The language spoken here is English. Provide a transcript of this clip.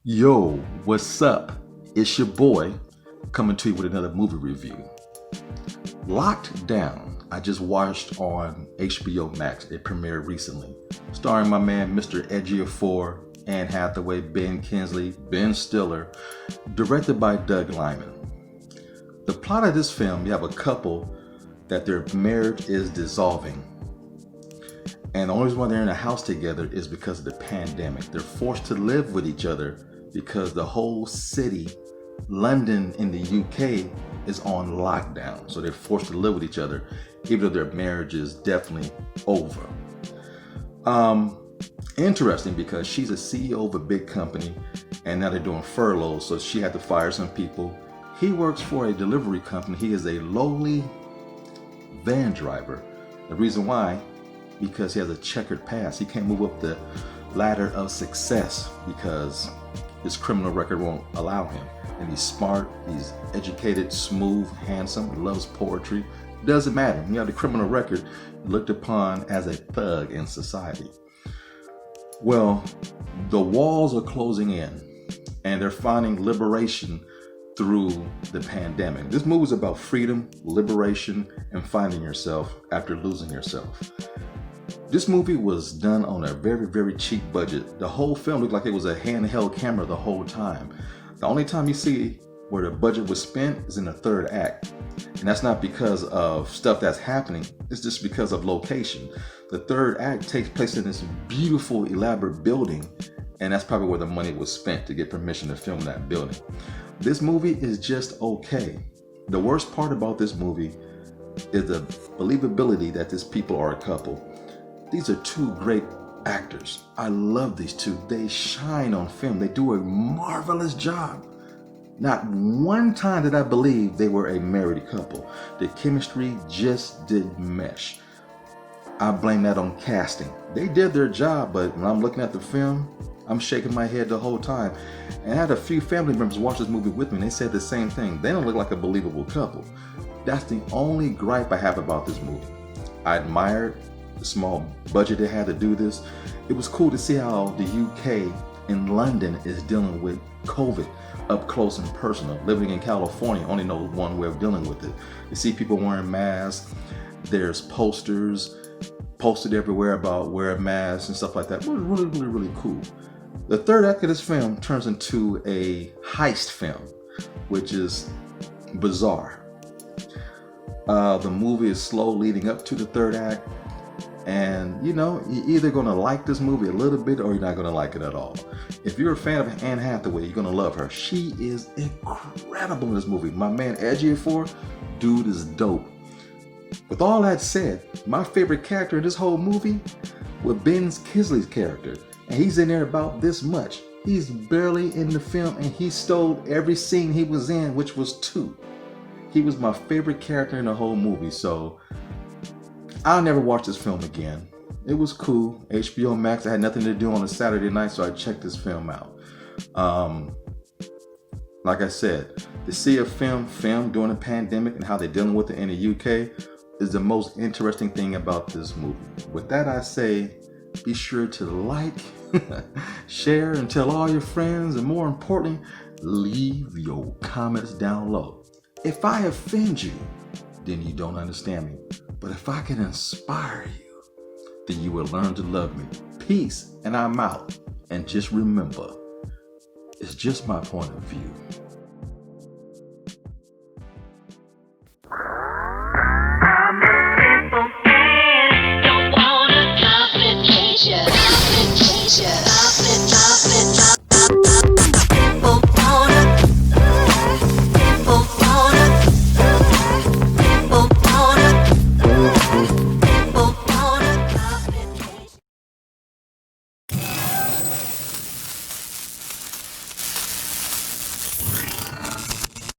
Yo, what's up? It's your boy coming to you with another movie review. Locked Down, I just watched on HBO Max. It premiered recently. Starring my man Mr. Ejiofor, Anne Hathaway, Ben Kingsley, Ben Stiller. Directed by Doug Liman. The plot of this film, you have a couple that their marriage is dissolving. And the only reason why they're in a house together is because of the pandemic. They're forced to live with each other because the whole city, London in the UK, is on lockdown. So they're forced to live with each other, even though their marriage is definitely over. Interesting because she's a CEO of a big company and now they're doing furloughs, so she had to fire some people. He works for a delivery company. He is a lowly van driver. The reason why, because he has a checkered past. He can't move up the ladder of success because his criminal record won't allow him. And he's smart, he's educated, smooth, handsome, he loves poetry. Doesn't matter. You have the criminal record, looked upon as a thug in society. Well, the walls are closing in and they're finding liberation through the pandemic. This movie is about freedom, liberation, and finding yourself after losing yourself. This movie was done on a very, very cheap budget. The whole film looked like it was a handheld camera the whole time. The only time you see where the budget was spent is in the third act. And that's not because of stuff that's happening. It's just because of location. The third act takes place in this beautiful, elaborate building. And that's probably where the money was spent to get permission to film in that building. This movie is just okay. The worst part about this movie is the believability that these people are a couple. These are two great actors. I love these two. They shine on film. They do a marvelous job. Not one time did I believe they were a married couple. The chemistry just didn't mesh. I blame that on casting. They did their job, but when I'm looking at the film, I'm shaking my head the whole time. And I had a few family members watch this movie with me and they said the same thing. They don't look like a believable couple. That's the only gripe I have about this movie. I admired the small budget they had to do this. It was cool to see how the UK in London is dealing with COVID up close and personal. Living in California, only know one way of dealing with it. You see people wearing masks. There's posters posted everywhere about wear masks and stuff like that. It was really, really, really cool. The third act of this film turns into a heist film, which is bizarre. The movie is slow leading up to the third act. And you're either going to like this movie a little bit or you're not going to like it at all. If you're a fan of Anne Hathaway, you're going to love her. She is incredible in this movie. My man Ejiofor, dude is dope. With all that said, my favorite character in this whole movie was Ben Kingsley's character. And he's in there about this much. He's barely in the film and he stole every scene he was in, which was 2. He was my favorite character in the whole movie. So I'll never watch this film again. It was cool. HBO Max. I had nothing to do on a Saturday night, so I checked this film out. Like I said, to see a film during a pandemic and how they're dealing with it in the UK is the most interesting thing about this movie. With that, I say, be sure to like, share, and tell all your friends, and more importantly, leave your comments down low. If I offend you, then you don't understand me. But if I can inspire you, then you will learn to love me. Peace, and I'm out. And just remember, it's just my point of view.